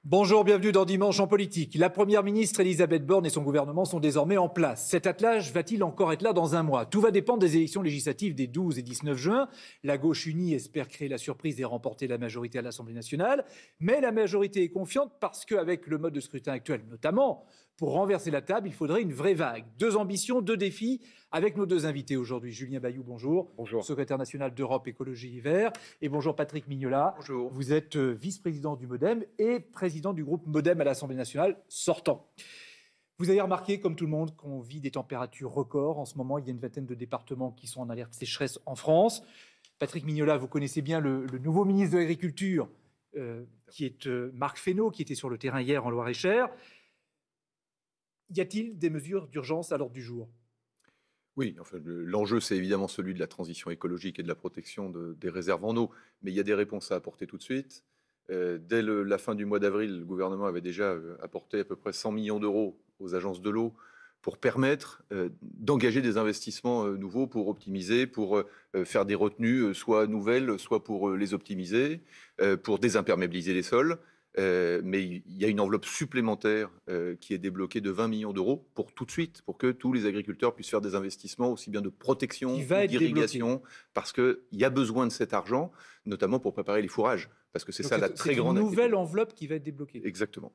Bonjour, bienvenue dans Dimanche en politique. La première ministre Elisabeth Borne et son gouvernement sont désormais en place. Cet attelage va-t-il encore être là dans un mois? Tout va dépendre des élections législatives des 12 et 19 juin. La gauche unie espère créer la surprise et remporter la majorité à l'Assemblée nationale. Mais la majorité est confiante parce qu'avec le mode de scrutin actuel notamment, pour renverser la table, il faudrait une vraie vague. Deux ambitions, deux défis avec nos deux invités aujourd'hui. Julien Bayou, bonjour. Bonjour. Secrétaire national d'Europe Écologie et Verts. Et bonjour Patrick Mignola. Bonjour. Vous êtes vice-président du MoDem et président du groupe MoDem à l'Assemblée nationale sortant. Vous avez remarqué, comme tout le monde, qu'on vit des températures records. En ce moment, il y a une vingtaine de départements qui sont en alerte sécheresse en France. Patrick Mignola, vous connaissez bien le nouveau ministre de l'Agriculture, qui est Marc Fesneau, qui était sur le terrain hier en Loir-et-Cher. Y a-t-il des mesures d'urgence à l'ordre du jour ? Oui, enfin, l'enjeu, c'est évidemment celui de la transition écologique et de la protection des réserves en eau. Mais il y a des réponses à apporter tout de suite. Dès la fin du mois d'avril, le gouvernement avait déjà apporté à peu près 100 millions d'euros aux agences de l'eau pour permettre d'engager des investissements nouveaux pour optimiser, pour faire des retenues, soit nouvelles, soit pour les optimiser, pour désimperméabiliser les sols. Mais il y a une enveloppe supplémentaire qui est débloquée de 20 millions d'euros pour tout de suite, pour que tous les agriculteurs puissent faire des investissements aussi bien de protection que d'irrigation, parce qu'il y a besoin de cet argent, notamment pour préparer les fourrages, parce que c'est ça la très grande inquiétude. C'est une nouvelle enveloppe qui va être débloquée. Exactement.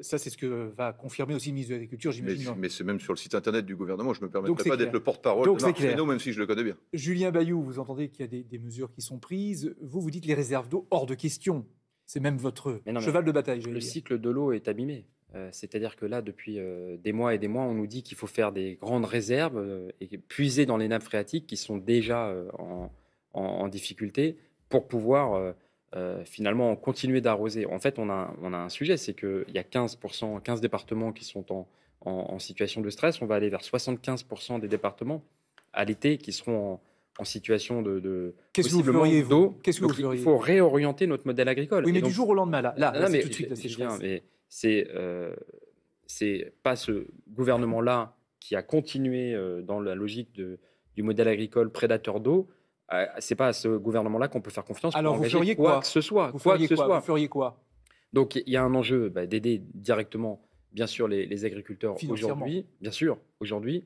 Ça, c'est ce que va confirmer aussi le ministre de l'Agriculture, j'imagine. Mais c'est même sur le site internet du gouvernement. Je ne me permettrai pas d'être le porte-parole de Marc Fesneau, même si je le connais bien. Julien Bayou, vous entendez qu'il y a des mesures qui sont prises. Vous dites les réserves d'eau hors de question. C'est même votre cheval de bataille. Le cycle de l'eau est abîmé. C'est-à-dire que là, depuis des mois et des mois, on nous dit qu'il faut faire des grandes réserves et puiser dans les nappes phréatiques qui sont déjà en difficulté pour pouvoir finalement continuer d'arroser. En fait, on a un sujet, c'est qu'il y a 15 départements qui sont en situation de stress. On va aller vers 75% des départements à l'été qui seront en situation de Qu'est-ce que vous feriez, d'eau. Qu'est-ce que vous feriez ? Il faut réorienter notre modèle agricole. Oui, mais du jour au lendemain, mais tout de suite, c'est pas ce gouvernement-là qui a continué dans la logique du modèle agricole prédateur d'eau. C'est pas à ce gouvernement-là qu'on peut faire confiance. Alors, pour vous feriez quoi que ce soit. Vous feriez quoi ? Donc, il y a un enjeu d'aider directement, bien sûr, les agriculteurs aujourd'hui. Bien sûr, aujourd'hui.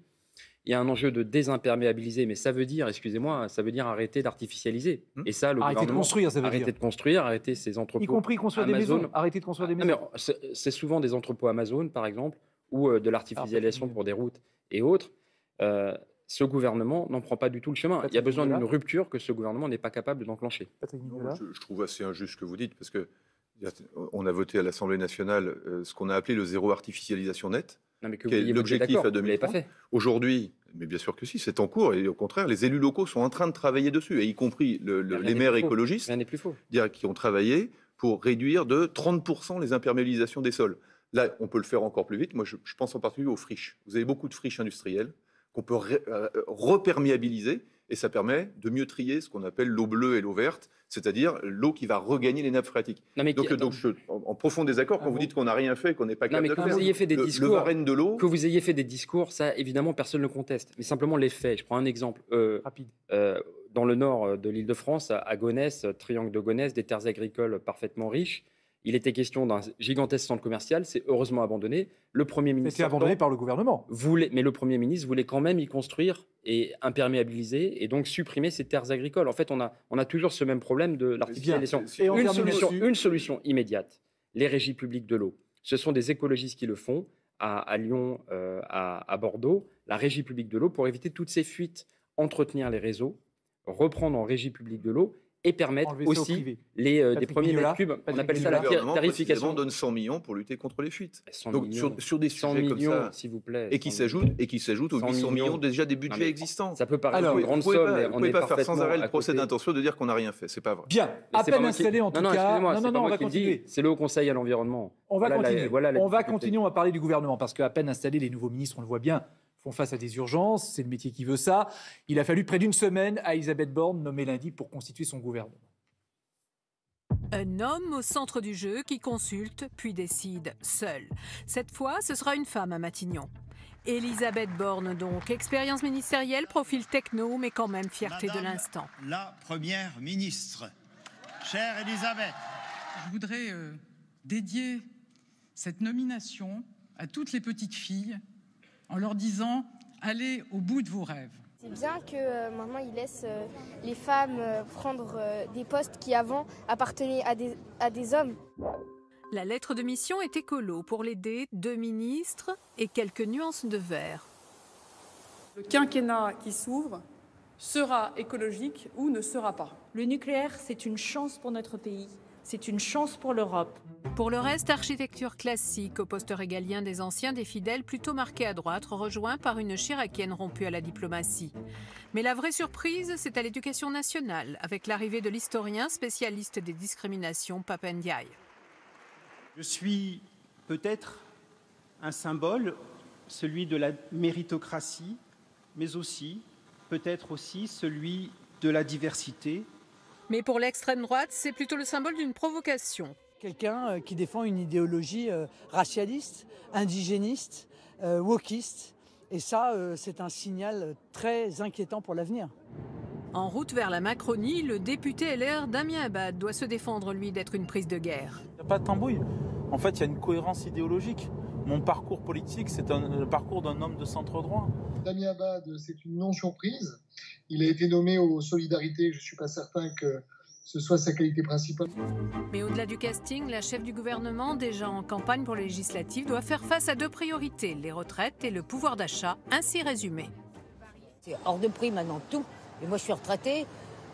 Il y a un enjeu de désimperméabiliser, mais ça veut dire, excusez-moi, ça veut dire arrêter d'artificialiser. Et ça, le arrêter de construire, ça veut arrêter dire. de construire, arrêter ces entrepôts. Y compris construire Amazon. des maisons. Arrêter de construire des maisons. C'est souvent des entrepôts Amazon, par exemple, ou de l'artificialisation pour des routes et autres. Ce gouvernement n'en prend pas du tout le chemin. Il y a besoin d'une rupture que ce gouvernement n'est pas capable d'enclencher. Je trouve assez injuste ce que vous dites, parce que on a voté à l'Assemblée nationale ce qu'on a appelé le zéro artificialisation nette. L'objectif à 2030. Aujourd'hui, mais bien sûr que si, c'est en cours, et au contraire, les élus locaux sont en train de travailler dessus, et y compris les maires écologistes qui ont travaillé pour réduire de 30% les imperméabilisations des sols. Là, on peut le faire encore plus vite. Moi, je pense en particulier aux friches. Vous avez beaucoup de friches industrielles qu'on peut reperméabiliser, et ça permet de mieux trier ce qu'on appelle l'eau bleue et l'eau verte, c'est-à-dire l'eau qui va regagner les nappes phréatiques. Donc je suis en profond désaccord quand vous dites qu'on n'a rien fait, qu'on n'est pas capable de faire. Que vous ayez fait des discours, le Varenne de l'eau. Que vous ayez fait des discours, ça évidemment personne ne le conteste. Mais simplement les faits. Je prends un exemple rapide. Dans le nord de l'Île-de-France, à Gonesse, triangle de Gonesse, des terres agricoles parfaitement riches. Il était question d'un gigantesque centre commercial, c'est heureusement abandonné. Le Premier ministre. C'était abandonné par le gouvernement. Mais le Premier ministre voulait quand même y construire et imperméabiliser et donc supprimer ces terres agricoles. En fait, on a toujours ce même problème de l'artificialisation. Une solution immédiate, les régies publiques de l'eau. Ce sont des écologistes qui le font, à Lyon, à Bordeaux, la régie publique de l'eau, pour éviter toutes ces fuites, entretenir les réseaux, reprendre en régie publique de l'eau, et permettre aussi des premiers mètres cubes. On appelle ça la tarification. On donne 100 millions pour lutter contre les fuites. Donc sur des sujets comme ça, s'il vous plaît, et qui s'ajoutent aux 800 millions déjà des budgets existants. Ça peut paraître une grande somme, mais vous ne pouvez pas faire sans arrêt le procès d'intention de dire qu'on n'a rien fait. C'est pas vrai. Bien, à peine installé en tout cas. Non, on va continuer. C'est le Haut Conseil à l'environnement. On va continuer. On va continuer à parler du gouvernement parce qu'à peine installés, les nouveaux ministres, on le voit bien, font face à des urgences, c'est le métier qui veut ça. Il a fallu près d'une semaine à Elisabeth Borne, nommée lundi, pour constituer son gouvernement. Un homme au centre du jeu qui consulte puis décide seul. Cette fois, ce sera une femme à Matignon. Elisabeth Borne donc, expérience ministérielle, profil techno, mais quand même fierté de l'instant. La première ministre, chère Elisabeth. Je voudrais dédier cette nomination à toutes les petites filles en leur disant « Allez au bout de vos rêves ». C'est bien que maintenant ils laissent les femmes prendre des postes qui avant appartenaient à des hommes. La lettre de mission est écolo. Pour l'aider, 2 ministres et quelques nuances de vert. Le quinquennat qui s'ouvre sera écologique ou ne sera pas. Le nucléaire, c'est une chance pour notre pays, c'est une chance pour l'Europe. Pour le reste, architecture classique, au poste régalien des anciens, des fidèles plutôt marqués à droite, rejoints par une chiraquienne rompue à la diplomatie. Mais la vraie surprise, c'est à l'éducation nationale, avec l'arrivée de l'historien spécialiste des discriminations, Pape Ndiaye. Je suis peut-être un symbole, celui de la méritocratie, mais aussi, peut-être aussi, celui de la diversité. Mais pour l'extrême droite, c'est plutôt le symbole d'une provocation. Quelqu'un qui défend une idéologie racialiste, indigéniste, wokiste. Et ça, c'est un signal très inquiétant pour l'avenir. En route vers la Macronie, le député LR Damien Abad doit se défendre, lui, d'être une prise de guerre. Il n'y a pas de tambouille. En fait, il y a une cohérence idéologique. Mon parcours politique, c'est le parcours d'un homme de centre droit. Damien Abad, c'est une non-surprise. Il a été nommé aux Solidarités. Je ne suis pas certain que ce soit sa qualité principale. Mais au-delà du casting, la chef du gouvernement, déjà en campagne pour les législatives, doit faire face à 2 priorités, les retraites et le pouvoir d'achat, ainsi résumé. C'est hors de prix maintenant, tout. Et moi, je suis retraitée.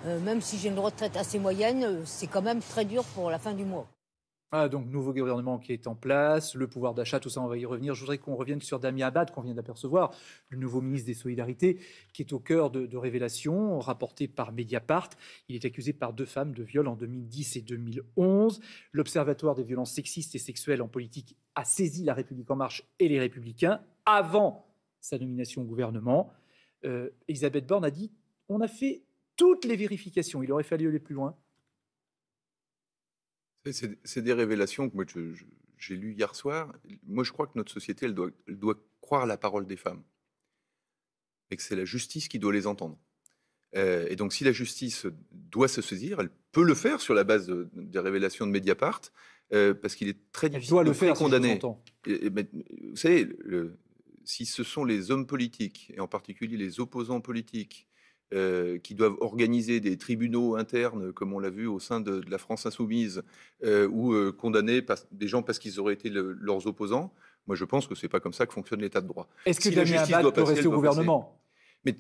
Même si j'ai une retraite assez moyenne, c'est quand même très dur pour la fin du mois. Ah, donc, nouveau gouvernement qui est en place, le pouvoir d'achat, tout ça, on va y revenir. Je voudrais qu'on revienne sur Damien Abad, qu'on vient d'apercevoir, le nouveau ministre des Solidarités, qui est au cœur de révélations rapportées par Mediapart. Il est accusé par 2 femmes de viol en 2010 et 2011. L'Observatoire des violences sexistes et sexuelles en politique a saisi La République En Marche et les Républicains avant sa nomination au gouvernement. Elisabeth Borne a dit « On a fait toutes les vérifications. Il aurait fallu aller plus loin. » C'est des révélations que moi j'ai lues hier soir. Moi, je crois que notre société, elle doit croire la parole des femmes. Et que c'est la justice qui doit les entendre. Et donc, si la justice doit se saisir, elle peut le faire sur la base des révélations de Mediapart, parce qu'il est très difficile de précondamner. Vous savez, si ce sont les hommes politiques, et en particulier les opposants politiques, qui doivent organiser des tribunaux internes, comme on l'a vu au sein de la France insoumise, ou condamner des gens parce qu'ils auraient été leurs opposants, moi je pense que c'est pas comme ça que fonctionne l'état de droit. Est-ce que Damien Abad peut rester au gouvernement ? Mais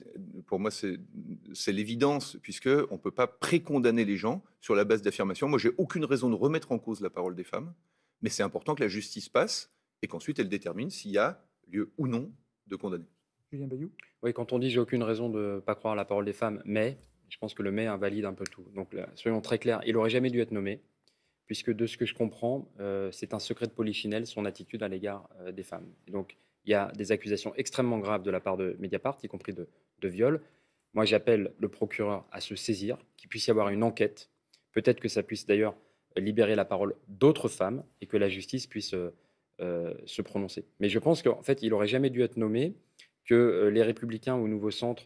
pour moi, c'est l'évidence, puisqu'on ne peut pas précondamner les gens sur la base d'affirmations. Moi, j'ai aucune raison de remettre en cause la parole des femmes, mais c'est important que la justice passe et qu'ensuite elle détermine s'il y a lieu ou non de condamner. Julien Bayou ? Oui, quand on dit j'ai aucune raison de ne pas croire à la parole des femmes, mais je pense que le mais invalide un peu tout. Donc là, soyons très clairs, il n'aurait jamais dû être nommé, puisque de ce que je comprends, c'est un secret de polichinelle, son attitude à l'égard des femmes. Et donc il y a des accusations extrêmement graves de la part de Mediapart, y compris de viol. Moi, j'appelle le procureur à se saisir, qu'il puisse y avoir une enquête. Peut-être que ça puisse d'ailleurs libérer la parole d'autres femmes et que la justice puisse se prononcer. Mais je pense qu'en fait, il n'aurait jamais dû être nommé, que les Républicains au Nouveau Centre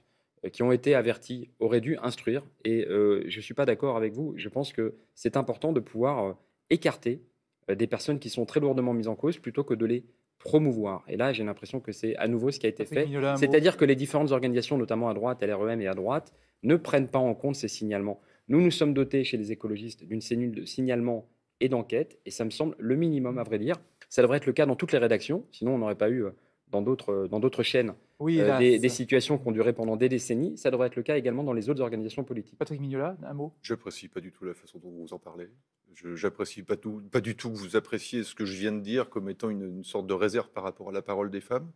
qui ont été avertis auraient dû instruire. Et je ne suis pas d'accord avec vous. Je pense que c'est important de pouvoir écarter des personnes qui sont très lourdement mises en cause plutôt que de les promouvoir. Et là, j'ai l'impression que c'est à nouveau ce qui a été fait. C'est-à-dire que les différentes organisations, notamment à droite, LREM et à droite, ne prennent pas en compte ces signalements. Nous sommes dotés chez les écologistes d'une cellule de signalement et d'enquête. Et ça me semble le minimum, à vrai dire. Ça devrait être le cas dans toutes les rédactions. Sinon, on n'aurait pas eu dans d'autres chaînes des situations qui ont duré pendant des décennies. Ça devrait être le cas également dans les autres organisations politiques. Patrick Mignola, un mot ? Je n'apprécie pas du tout la façon dont vous en parlez. Je n'apprécie pas du tout que vous appréciez ce que je viens de dire comme étant une sorte de réserve par rapport à la parole des femmes.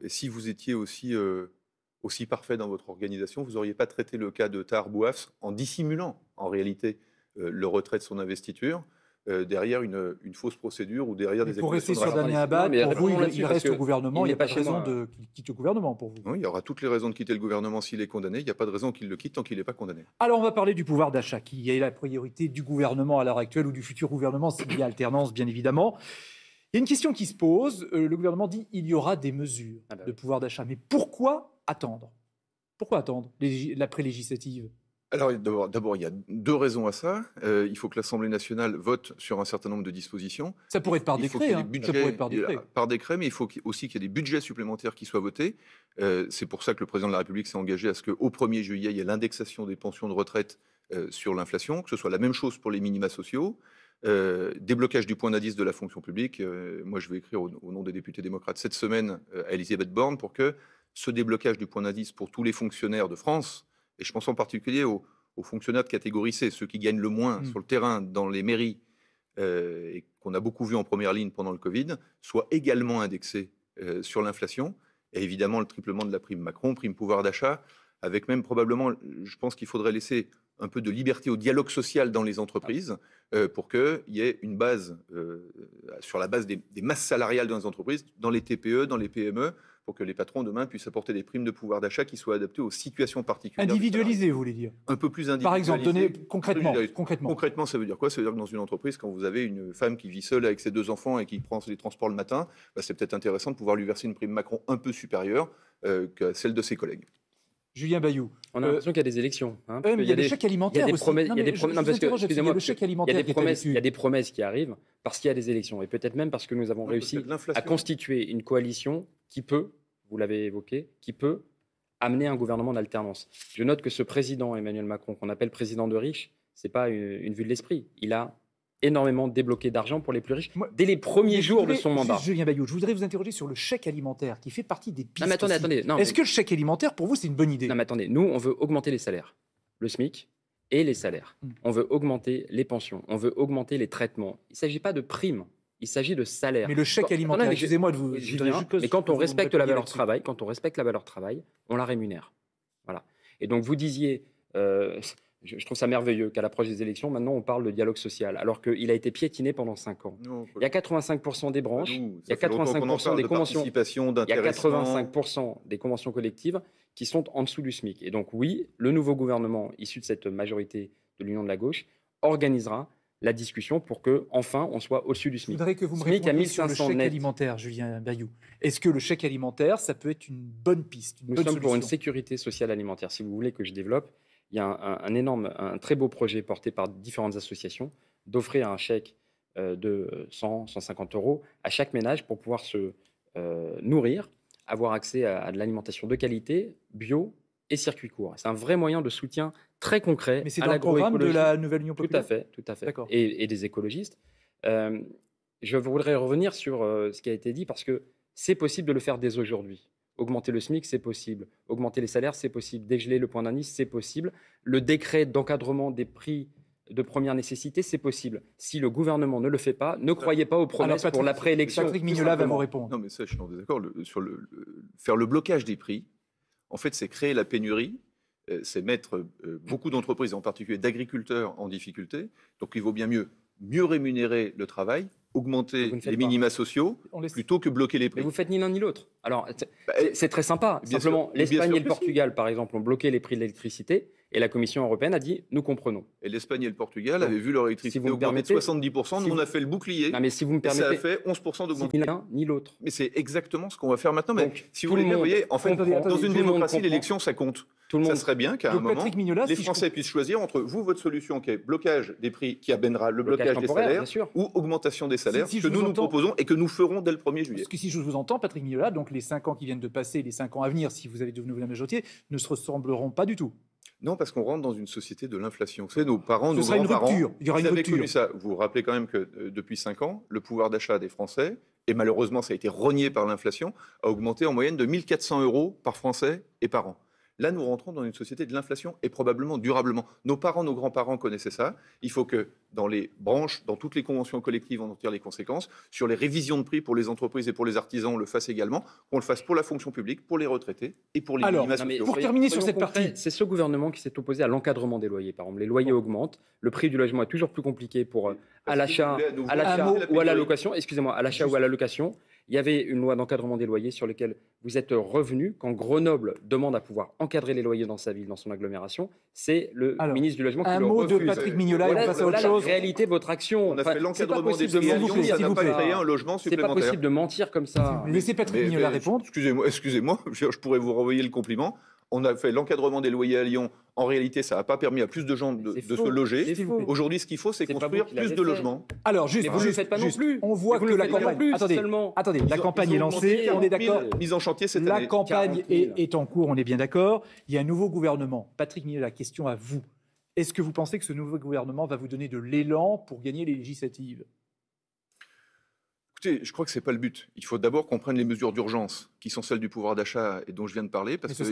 Si vous étiez aussi parfait dans votre organisation, vous n'auriez pas traité le cas de Tahar Bouafs en dissimulant en réalité le retrait de son investiture. Derrière une fausse procédure ou derrière des accusations. Pour rester sur Damien Abad, pour vous, il reste au gouvernement, il n'y a pas de raison qu'il quitte le gouvernement pour vous. Oui, il y aura toutes les raisons de quitter le gouvernement s'il est condamné, il n'y a pas de raison qu'il le quitte tant qu'il n'est pas condamné. Alors on va parler du pouvoir d'achat, qui est la priorité du gouvernement à l'heure actuelle ou du futur gouvernement, s'il y a alternance bien évidemment. Il y a une question qui se pose, le gouvernement dit qu'il y aura des mesures de pouvoir d'achat, mais pourquoi attendre ? Pourquoi attendre l'après-législative ? Alors d'abord, il y a 2 raisons à ça. Il faut que l'Assemblée nationale vote sur un certain nombre de dispositions. Ça pourrait être par décret. Ça pourrait être par décret, mais il faut aussi qu'il y ait des budgets supplémentaires qui soient votés. C'est pour ça que le président de la République s'est engagé à ce qu'au 1er juillet, il y ait l'indexation des pensions de retraite sur l'inflation, que ce soit la même chose pour les minima sociaux. Déblocage du point d'indice de la fonction publique. Moi, je vais écrire au nom des députés démocrates cette semaine à Elisabeth Borne pour que ce déblocage du point d'indice pour tous les fonctionnaires de France, et je pense en particulier aux fonctionnaires de catégorie C, ceux qui gagnent le moins sur le terrain, dans les mairies, et qu'on a beaucoup vu en première ligne pendant le Covid, soient également indexés sur l'inflation. Et évidemment, le triplement de la prime Macron, prime pouvoir d'achat, avec même probablement, je pense qu'il faudrait laisser un peu de liberté au dialogue social dans les entreprises pour qu'il y ait une base, sur la base des masses salariales dans les entreprises, dans les TPE, dans les PME, pour que les patrons demain puissent apporter des primes de pouvoir d'achat qui soient adaptées aux situations particulières. Individualisées, vous voulez dire? Un peu plus individualisées. Par exemple, donner concrètement. Concrètement, ça veut dire quoi? Ça veut dire que dans une entreprise, quand vous avez une femme qui vit seule avec ses 2 enfants et qui prend les transports le matin, c'est peut-être intéressant de pouvoir lui verser une prime Macron un peu supérieure que celle de ses collègues. Julien Bayou. On a l'impression qu'il y a des élections. Il y a des chèques alimentaires aussi. Il y a des promesses qui arrivent parce qu'il y a des élections. Et peut-être même parce que nous avons réussi à constituer une coalition qui peut, vous l'avez évoqué, qui peut amener un gouvernement d'alternance. Je note que ce président Emmanuel Macron, qu'on appelle président de riches, ce n'est pas une vue de l'esprit. Il a énormément débloqué d'argent pour les plus riches dès les premiers jours de son mandat. Julien Bayou, je voudrais vous interroger sur le chèque alimentaire qui fait partie des pistes. Non, mais attendez. Est-ce que le chèque alimentaire, pour vous, c'est une bonne idée? Non, mais attendez, nous, on veut augmenter les salaires, le SMIC et les salaires. On veut augmenter les pensions, on veut augmenter les traitements. Il ne s'agit pas de primes, il s'agit de salaires. Mais le chèque alimentaire, excusez-moi de vous... Mais quand on respecte la valeur travail, on la rémunère. Voilà. Et donc, vous disiez... Je trouve ça merveilleux qu'à l'approche des élections, maintenant, on parle de dialogue social, alors qu'il a été piétiné pendant 5 ans. Non, il y a 85% des branches, il y a 85% des conventions, il y a 85% des conventions collectives qui sont en dessous du SMIC. Et donc, oui, le nouveau gouvernement, issu de cette majorité de l'Union de la gauche, organisera la discussion pour que, enfin, on soit au-dessus du SMIC. Je voudrais que vous me répondiez sur le chèque alimentaire, Julien Bayou. Est-ce que le chèque alimentaire, ça peut être une bonne piste, Nous sommes pour une sécurité sociale alimentaire. Si vous voulez que je développe, il y a un très beau projet porté par différentes associations d'offrir un chèque de 100, 150 euros à chaque ménage pour pouvoir se nourrir, avoir accès à de l'alimentation de qualité, bio et circuit court. C'est un vrai moyen de soutien très concret. Mais c'est dans le programme de la Nouvelle Union Populaire. Tout à fait. Et des écologistes. Je voudrais revenir sur ce qui a été dit parce que c'est possible de le faire dès aujourd'hui. Augmenter le SMIC, c'est possible. Augmenter les salaires, c'est possible. Dégeler le point d'indice, c'est possible. Le décret d'encadrement des prix de première nécessité, c'est possible. Si le gouvernement ne le fait pas, ne croyez pas aux promesses pour l'après-élection. Patrick Mignola va vous répondre. Non, mais ça, je suis en désaccord. Faire le blocage des prix, en fait, c'est créer la pénurie, c'est mettre beaucoup d'entreprises, en particulier d'agriculteurs, en difficulté. Donc, il vaut bien mieux rémunérer le travail, augmenter les minima sociaux, plutôt que bloquer les prix. Mais vous faites ni l'un ni l'autre. Alors, c'est très sympa. Simplement, l'Espagne et le Portugal, par exemple, ont bloqué les prix de l'électricité et la Commission européenne a dit « nous comprenons ». Et l'Espagne et le Portugal avaient vu leur électricité augmenter de 70%. Nous, on a fait le bouclier. Non, mais si vous me permettez, ça a fait 11% d'augmentation. Ni l'un ni l'autre. Mais c'est exactement ce qu'on va faire maintenant. Mais donc, si vous voulez bien, vous voyez, en fait, dans une démocratie, l'élection, ça compte. Ça serait bien qu'à un moment, les Français puissent choisir entre vous, votre solution qui est blocage des prix, qui amènera le blocage des salaires, ou augmentation des salaires, que nous proposons et que nous ferons dès le 1er juillet. Parce que si je vous entends, Patrick Mignola, donc les 5 ans qui viennent de passer, les 5 ans à venir, si vous avez devenu la majorité, ne se ressembleront pas du tout. Non, parce qu'on rentre dans une société de l'inflation. Vous savez, nos parents, nos grands-parents, il y aura une rupture. Ça. Vous vous rappelez quand même que depuis 5 ans, le pouvoir d'achat des Français, et malheureusement ça a été rogné par l'inflation, a augmenté en moyenne de 1 400 € par Français et par an. Là, nous rentrons dans une société de l'inflation et probablement durablement. Nos parents, nos grands-parents connaissaient ça. Il faut que dans les branches, dans toutes les conventions collectives, on en tire les conséquences. Sur les révisions de prix pour les entreprises et pour les artisans, on le fasse également. Qu'on le fasse pour la fonction publique, pour les retraités et pour les minima sociaux. Pour terminer sur cette partie, c'est ce gouvernement qui s'est opposé à l'encadrement des loyers. Par exemple, les loyers augmentent, le prix du logement est toujours plus compliqué pour à l'achat ou à la location. Excusez-moi, à l'achat ou à la location. Il y avait une loi d'encadrement des loyers sur laquelle vous êtes revenu quand Grenoble demande à pouvoir encadrer les loyers dans sa ville, dans son agglomération. C'est le ministre du Logement qui le refuse. Un mot de Patrick Mignola, et on passe à autre chose. La réalité de votre action. On a fait l'encadrement des prix à Lyon, ça n'a pas créé un logement supplémentaire. C'est pas possible de mentir comme ça. Laissez Patrick Mignola répondre. Excusez-moi, je pourrais vous renvoyer le compliment. On a fait l'encadrement des loyers à Lyon. En réalité, ça n'a pas permis à plus de gens de se loger. Aujourd'hui, ce qu'il faut, c'est construire plus de logements. Alors, juste, vous ne le faites pas non plus. On voit que la campagne... Attendez, la campagne est lancée, on est d'accord. Mise en chantier cette année. La campagne est en cours, on est bien d'accord. Il y a un nouveau gouvernement. Patrick Millet, la question à vous. Est-ce que vous pensez que ce nouveau gouvernement va vous donner de l'élan pour gagner les législatives ? Écoutez, je crois que ce n'est pas le but. Il faut d'abord qu'on prenne les mesures d'urgence, qui sont celles du pouvoir d'achat et dont je viens de parler, parce qu'il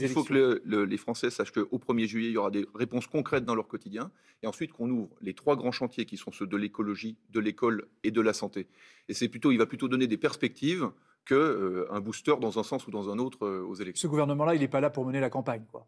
faut que les Français sachent qu'au 1er juillet, il y aura des réponses concrètes dans leur quotidien, et ensuite qu'on ouvre les 3 grands chantiers qui sont ceux de l'écologie, de l'école et de la santé. Et il va plutôt donner des perspectives qu'un booster dans un sens ou dans un autre aux élections. Ce gouvernement-là, il n'est pas là pour mener la campagne, quoi.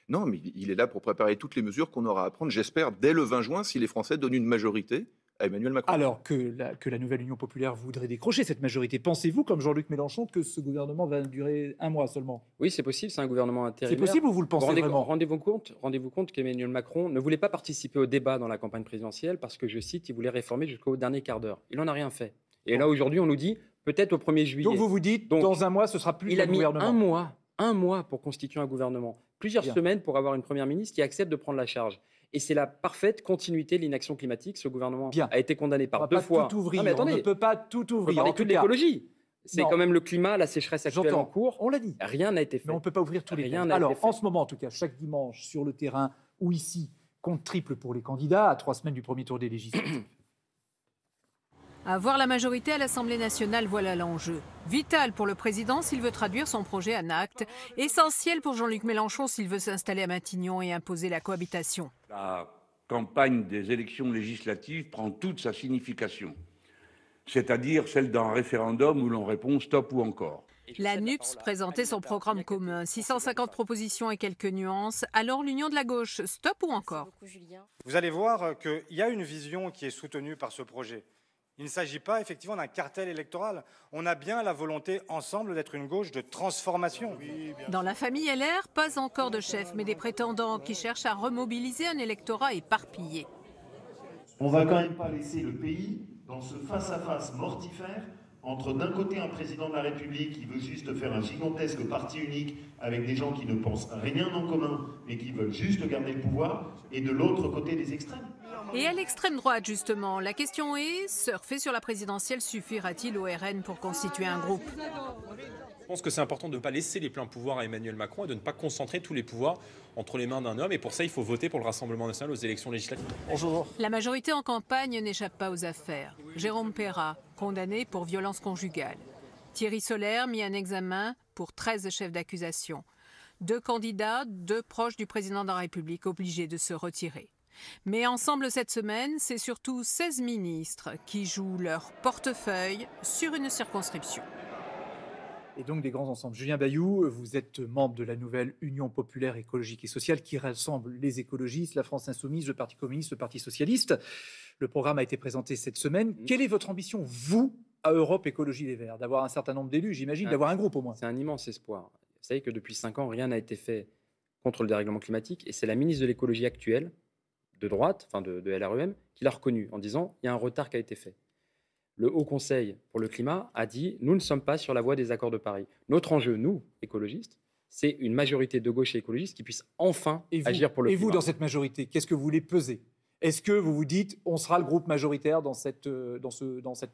Non, mais il est là pour préparer toutes les mesures qu'on aura à prendre, j'espère, dès le 20 juin, si les Français donnent une majorité à Emmanuel Macron. Alors que la nouvelle Union populaire voudrait décrocher cette majorité, pensez-vous, comme Jean-Luc Mélenchon, que ce gouvernement va durer 1 mois seulement ? Oui, c'est possible, c'est un gouvernement intérimaire. C'est possible ou vous le pensez vraiment ? Rendez-vous compte qu'Emmanuel Macron ne voulait pas participer au débat dans la campagne présidentielle parce que, je cite, il voulait réformer jusqu'au dernier quart d'heure. Il n'en a rien fait. Et là, aujourd'hui, on nous dit peut-être au 1er juillet. Donc vous dites, dans 1 mois, ce sera plus un gouvernement. Il a mis un mois pour constituer un gouvernement. Plusieurs semaines pour avoir une première ministre qui accepte de prendre la charge. Et c'est la parfaite continuité de l'inaction climatique. Ce gouvernement a été condamné par 2 fois. On ne peut pas tout ouvrir. On peut parler de l'écologie. C'est quand même le climat, la sécheresse actuelle en cours. On l'a dit. Rien n'a été fait. Mais on ne peut pas ouvrir tous les points. Alors, en ce moment, en tout cas, chaque dimanche, sur le terrain ou ici, compte triple pour les candidats à 3 semaines du premier tour des législatives. Avoir la majorité à l'Assemblée nationale, voilà l'enjeu. Vital pour le président s'il veut traduire son projet en actes. Essentiel pour Jean-Luc Mélenchon s'il veut s'installer à Matignon et imposer la cohabitation. La campagne des élections législatives prend toute sa signification, c'est-à-dire celle d'un référendum où l'on répond stop ou encore. La NUPS présentait son programme commun, 650 propositions et quelques nuances. Alors l'union de la gauche, stop ou encore ? Vous allez voir qu'il y a une vision qui est soutenue par ce projet. Il ne s'agit pas effectivement d'un cartel électoral. On a bien la volonté ensemble d'être une gauche de transformation. Dans la famille LR, pas encore de chef, mais des prétendants qui cherchent à remobiliser un électorat éparpillé. On ne va quand même pas laisser le pays dans ce face-à-face mortifère entre d'un côté un président de la République qui veut juste faire un gigantesque parti unique avec des gens qui ne pensent rien en commun mais qui veulent juste garder le pouvoir, et de l'autre côté des extrêmes. Et à l'extrême droite, justement, la question est, surfer sur la présidentielle suffira-t-il au RN pour constituer un groupe ? Je pense que c'est important de ne pas laisser les pleins pouvoirs à Emmanuel Macron et de ne pas concentrer tous les pouvoirs entre les mains d'un homme. Et pour ça, il faut voter pour le Rassemblement national aux élections législatives. Bonjour. La majorité en campagne n'échappe pas aux affaires. Jérôme Perra, condamné pour violence conjugale. Thierry Solère, mis en examen pour 13 chefs d'accusation. 2 candidats, 2 proches du président de la République obligés de se retirer. Mais ensemble cette semaine, c'est surtout 16 ministres qui jouent leur portefeuille sur une circonscription. Et donc des grands ensembles. Julien Bayou, vous êtes membre de la nouvelle Union populaire écologique et sociale qui rassemble les écologistes, la France insoumise, le Parti communiste, le Parti socialiste. Le programme a été présenté cette semaine. Quelle est votre ambition, vous, à Europe Écologie Les Verts ? D'avoir un certain nombre d'élus, j'imagine, d'avoir un groupe au moins. C'est un immense espoir. Vous savez que depuis 5 ans, rien n'a été fait contre le dérèglement climatique. Et c'est la ministre de l'écologie actuelle, de droite, enfin de LREM, qui l'a reconnu en disant il y a un retard qui a été fait. Le Haut Conseil pour le climat a dit nous ne sommes pas sur la voie des accords de Paris. Notre enjeu, nous, écologistes, c'est une majorité de gauche et écologistes qui puisse enfin agir pour le climat. Et vous, dans cette majorité, qu'est-ce que vous voulez peser ? Est-ce que vous vous dites on sera le groupe majoritaire dans cette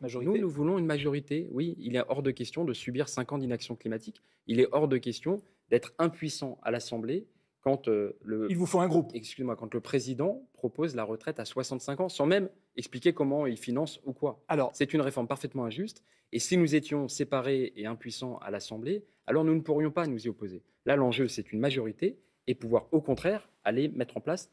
majorité ? Nous voulons une majorité, oui. Il est hors de question de subir 5 ans d'inaction climatique. Il est hors de question d'être impuissant à l'Assemblée quand il vous faut un groupe. Excusez-moi, quand le président propose la retraite à 65 ans sans même expliquer comment il finance ou quoi. Alors, c'est une réforme parfaitement injuste. Et si nous étions séparés et impuissants à l'Assemblée, alors nous ne pourrions pas nous y opposer. Là, l'enjeu, c'est une majorité et pouvoir, au contraire, aller mettre en place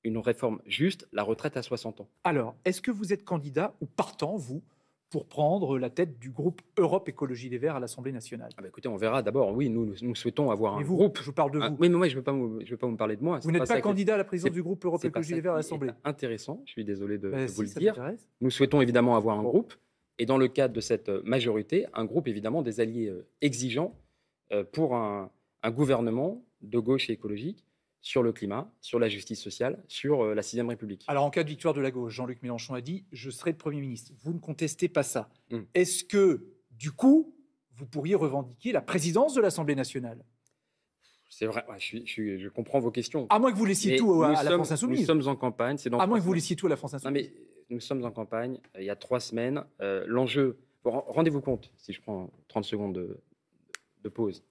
une réforme juste, la retraite à 60 ans. Alors, est-ce que vous êtes candidat ou partant, vous, pour prendre la tête du groupe Europe Écologie Les Verts à l'Assemblée nationale ? Écoutez, on verra. D'abord, oui, nous souhaitons avoir un groupe. Je vous parle de vous. Oui, mais moi, je ne veux pas me parler de moi. Vous n'êtes pas candidat à la présidence du groupe Europe Écologie Les Verts à l'Assemblée ? C'est intéressant, je suis désolé de vous le dire. Nous souhaitons évidemment avoir un groupe. Et dans le cadre de cette majorité, un groupe évidemment des alliés exigeants pour un gouvernement de gauche et écologique sur le climat, sur la justice sociale, sur la 6ème République. Alors, en cas de victoire de la gauche, Jean-Luc Mélenchon a dit « Je serai le Premier ministre ». Vous ne contestez pas ça. Est-ce que, du coup, vous pourriez revendiquer la présidence de l'Assemblée nationale ? C'est vrai, ouais, je comprends vos questions. À moins que vous laissiez tout à la France Insoumise. Nous sommes en campagne. À moins que vous laissiez tout à la France Insoumise. Non, mais nous sommes en campagne, il y a 3 semaines. L'enjeu, rendez-vous compte, si je prends 30 secondes de pause.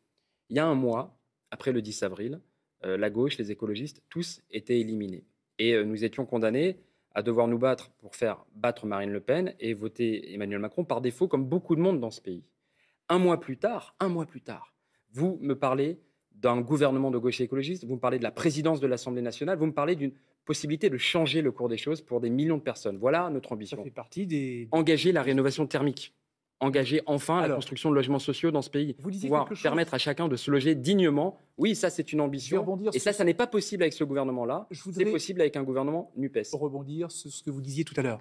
Il y a un mois, après le 10 avril, la gauche, les écologistes, tous étaient éliminés. Et nous étions condamnés à devoir nous battre pour faire battre Marine Le Pen et voter Emmanuel Macron par défaut, comme beaucoup de monde dans ce pays. Un mois plus tard, vous me parlez d'un gouvernement de gauche et écologiste, vous me parlez de la présidence de l'Assemblée nationale, vous me parlez d'une possibilité de changer le cours des choses pour des millions de personnes. Voilà notre ambition. Ça fait partie des... Engager la rénovation thermique. Engager enfin la construction de logements sociaux dans ce pays. Vous disiez pouvoir permettre à chacun de se loger dignement. Oui, ça c'est une ambition. Et ça n'est pas possible avec ce gouvernement-là. C'est possible avec un gouvernement NUPES. Pour rebondir sur ce que vous disiez tout à l'heure.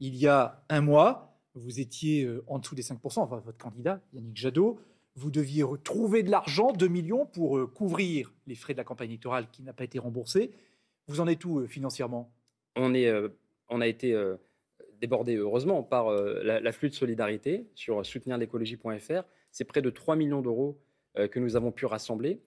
Il y a un mois, vous étiez en dessous des 5%, enfin votre candidat, Yannick Jadot. Vous deviez retrouver de l'argent, 2 millions, pour couvrir les frais de la campagne électorale qui n'a pas été remboursé. Vous en êtes où financièrement ? On a été débordé, heureusement, par l'afflux de solidarité sur soutenirlécologie.fr. C'est près de 3 millions d'euros que nous avons pu rassembler.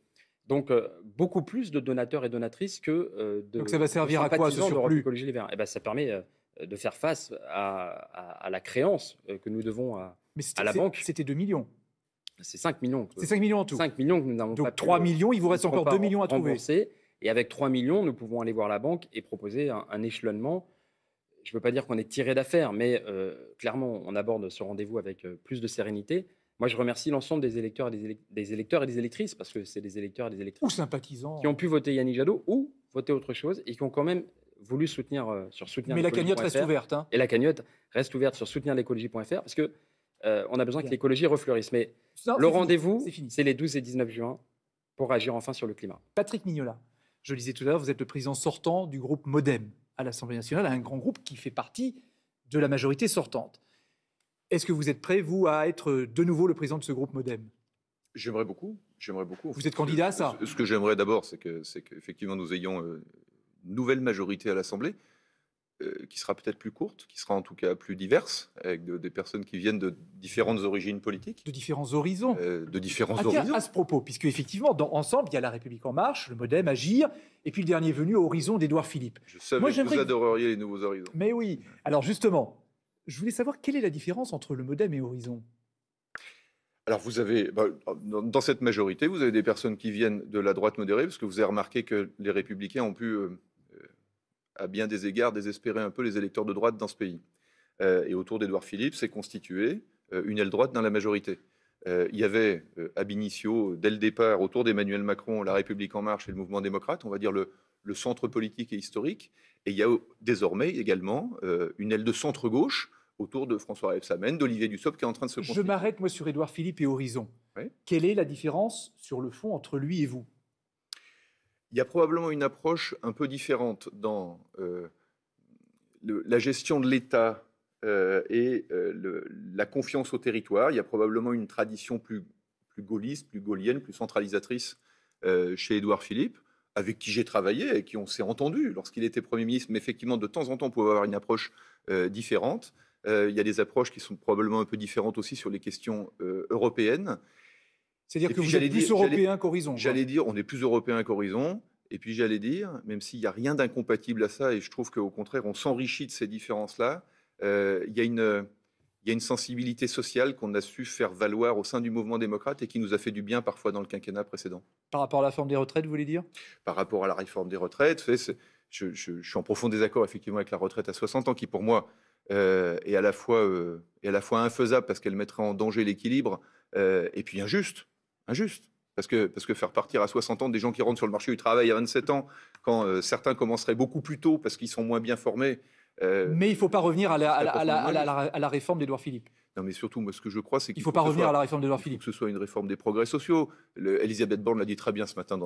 Donc, beaucoup plus de donateurs et donatrices que de... Donc ça va servir à quoi ce surplus ? Écologie Les Verts. Ça permet de faire face à la créance que nous devons à la banque. C'était 2 millions. C'est 5 millions. C'est 5 millions en tout. 5 millions que nous n'avons pas. Donc 3 millions, il vous reste encore 2 millions à trouver. Et avec 3 millions, nous pouvons aller voir la banque et proposer un échelonnement. Je ne veux pas dire qu'on est tiré d'affaire, mais clairement, on aborde ce rendez-vous avec plus de sérénité. Moi, je remercie l'ensemble des électeurs et des électrices, parce que c'est des électeurs et des électrices ou sympathisants qui ont pu voter Yannick Jadot ou voter autre chose et qui ont quand même voulu soutenir sur soutenir. Mais la cagnotte reste ouverte. Hein. Et la cagnotte reste ouverte sur soutenirlécologie.fr parce que on a besoin que l'écologie refleurisse. Mais le rendez-vous, c'est les 12 et 19 juin pour agir enfin sur le climat. Patrick Mignola, je le disais tout à l'heure, vous êtes le président sortant du groupe MoDem à l'Assemblée nationale, un grand groupe qui fait partie de la majorité sortante. Est-ce que vous êtes prêt, vous, à être de nouveau le président de ce groupe MoDem ? J'aimerais beaucoup. Vous êtes candidat à ça ? Ce que j'aimerais d'abord, c'est qu'effectivement nous ayons une nouvelle majorité à l'Assemblée, qui sera peut-être plus courte, qui sera en tout cas plus diverse, avec des personnes qui viennent de différentes origines politiques. De différents horizons. Horizons. À ce propos, puisque effectivement, Ensemble, il y a La République En Marche, le MoDem, Agir, et puis le dernier venu, Horizon d'Édouard Philippe. Je savais que vous adoreriez les nouveaux horizons. Mais oui. Alors justement, je voulais savoir quelle est la différence entre le MoDem et Horizon. Alors vous avez, dans cette majorité, vous avez des personnes qui viennent de la droite modérée, parce que vous avez remarqué que les Républicains ont pu... à bien des égards, désespérer un peu les électeurs de droite dans ce pays. Et autour d'Édouard Philippe s'est constituée une aile droite dans la majorité. Il y avait ab initio, dès le départ, autour d'Emmanuel Macron, La République En Marche et le Mouvement démocrate, on va dire le centre politique et historique. Et il y a désormais également une aile de centre-gauche autour de François Rebsamen, d'Olivier Dussopt, qui est en train de se constituer. Je m'arrête, moi, sur Édouard Philippe et Horizon. Oui. Quelle est la différence, sur le fond, entre lui et vous ? Il y a probablement une approche un peu différente dans la gestion de l'État et la confiance au territoire. Il y a probablement une tradition plus gaulliste, plus gaullienne, plus centralisatrice chez Édouard Philippe, avec qui j'ai travaillé et qui on s'est entendu lorsqu'il était Premier ministre. Mais effectivement, de temps en temps, on pouvait avoir une approche différente. Il y a des approches qui sont probablement un peu différentes aussi sur les questions européennes. C'est-à-dire que vous êtes plus européen qu'Horizon. J'allais dire, on est plus européen qu'Horizon. Et puis j'allais dire, même s'il n'y a rien d'incompatible à ça, et je trouve qu'au contraire, on s'enrichit de ces différences-là, il y a une sensibilité sociale qu'on a su faire valoir au sein du mouvement démocrate et qui nous a fait du bien parfois dans le quinquennat précédent. Par rapport à la réforme des retraites, vous voulez dire ? Par rapport à la réforme des retraites, je suis en profond désaccord effectivement avec la retraite à 60 ans, qui pour moi est à la fois infaisable parce qu'elle mettrait en danger l'équilibre, et puis injuste. Parce que faire partir à 60 ans des gens qui rentrent sur le marché du travail à 27 ans, quand certains commenceraient beaucoup plus tôt parce qu'ils sont moins bien formés... mais il ne faut pas revenir à la réforme d'Édouard Philippe. Non, mais surtout, moi, ce que je crois, c'est qu'il ne faut pas revenir à la réforme d'Édouard Philippe. Que ce soit une réforme des progrès sociaux. Elisabeth Borne l'a dit très bien ce matin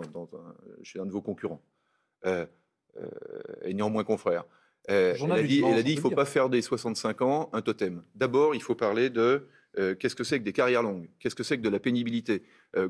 chez un de vos concurrents, et néanmoins confrère. Elle a dit il ne faut pas faire des 65 ans un totem. D'abord, il faut parler de qu'est-ce que c'est que des carrières longues, qu'est-ce que c'est que de la pénibilité,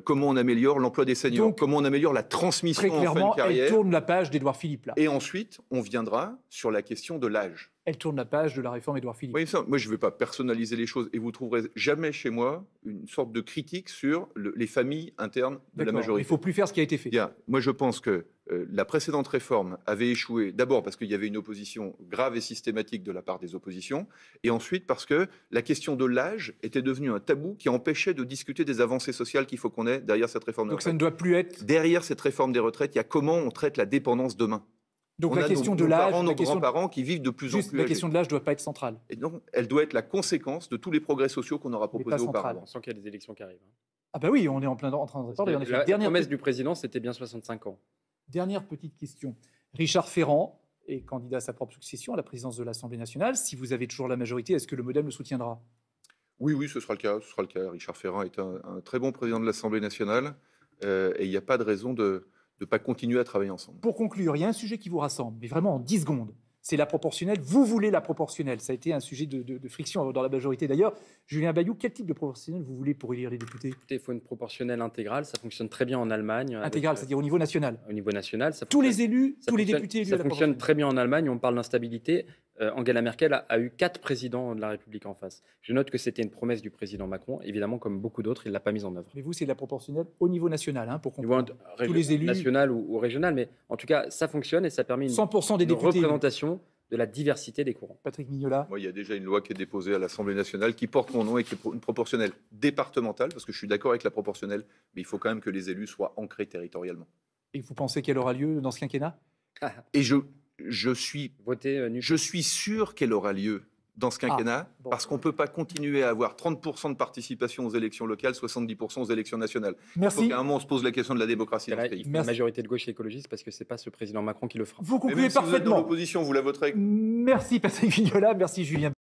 comment on améliore l'emploi des seniors, donc, comment on améliore la transmission très clairement, en fin de carrière. Elle tourne la page d'Édouard Philippe. Là. Et ensuite, on viendra sur la question de l'âge. elle tourne la page de la réforme Édouard Philippe. Oui, moi, je ne vais pas personnaliser les choses et vous trouverez jamais chez moi une sorte de critique sur les familles internes de la majorité. Il ne faut plus faire ce qui a été fait. Bien, moi, je pense que la précédente réforme avait échoué, d'abord parce qu'il y avait une opposition grave et systématique de la part des oppositions, et ensuite parce que la question de l'âge était devenue un tabou qui empêchait de discuter des avancées sociales qu'il faut qu'on ait derrière cette réforme des retraites. Donc ça ne doit plus être... Derrière cette réforme des retraites, il y a comment on traite la dépendance demain. Donc la question de l'âge, nos grands-parents qui vivent de plus en plus la question de l'âge ne doit pas être centrale. Et non, elle doit être la conséquence de tous les progrès sociaux qu'on aura proposés auparavant. Sans qu'il y ait des élections qui arrivent. Ah bah oui, on est en train de reparler. La promesse du président, c'était bien 65 ans. Dernière petite question. Richard Ferrand est candidat à sa propre succession à la présidence de l'Assemblée nationale. Si vous avez toujours la majorité, est-ce que le MoDem le soutiendra? Oui, ce sera le cas. Richard Ferrand est un très bon président de l'Assemblée nationale et il n'y a pas de raison de ne pas continuer à travailler ensemble. Pour conclure, il y a un sujet qui vous rassemble, mais vraiment en 10 secondes. C'est la proportionnelle. Vous voulez la proportionnelle. Ça a été un sujet de friction dans la majorité. D'ailleurs, Julien Bayou, quel type de proportionnelle vous voulez pour élire les députés? Écoutez, il faut une proportionnelle intégrale. Ça fonctionne très bien en Allemagne. Intégrale, c'est-à-dire au niveau national. Au niveau national. Tous les élus, tous les députés élus à la proportionnelle. Ça fonctionne très bien en Allemagne. On parle d'instabilité. Angela Merkel a eu 4 présidents de la République en face. Je note que c'était une promesse du président Macron. Évidemment, comme beaucoup d'autres, il ne l'a pas mise en œuvre. Mais vous, c'est de la proportionnelle au niveau national, pour comprendre. Tous les élus. National ou régional. Mais en tout cas, ça fonctionne et ça permet une 100% des députés représentation de la diversité des courants. Patrick Mignola. Moi, il y a déjà une loi qui est déposée à l'Assemblée nationale qui porte mon nom et qui est une proportionnelle départementale, parce que je suis d'accord avec la proportionnelle, mais il faut quand même que les élus soient ancrés territorialement. Et vous pensez qu'elle aura lieu dans ce quinquennat? Et je suis sûr qu'elle aura lieu dans ce quinquennat, parce qu'on ne peut pas continuer à avoir 30% de participation aux élections locales, 70% aux élections nationales. Merci. Il faut qu'à un moment on se pose la question de la démocratie dans ce pays. La majorité de gauche et écologiste, parce que ce n'est pas ce président Macron qui le fera. Vous concluez parfaitement. Si vous êtes dans l'opposition, vous la voterez. Merci Patrick Vignola, merci Julien.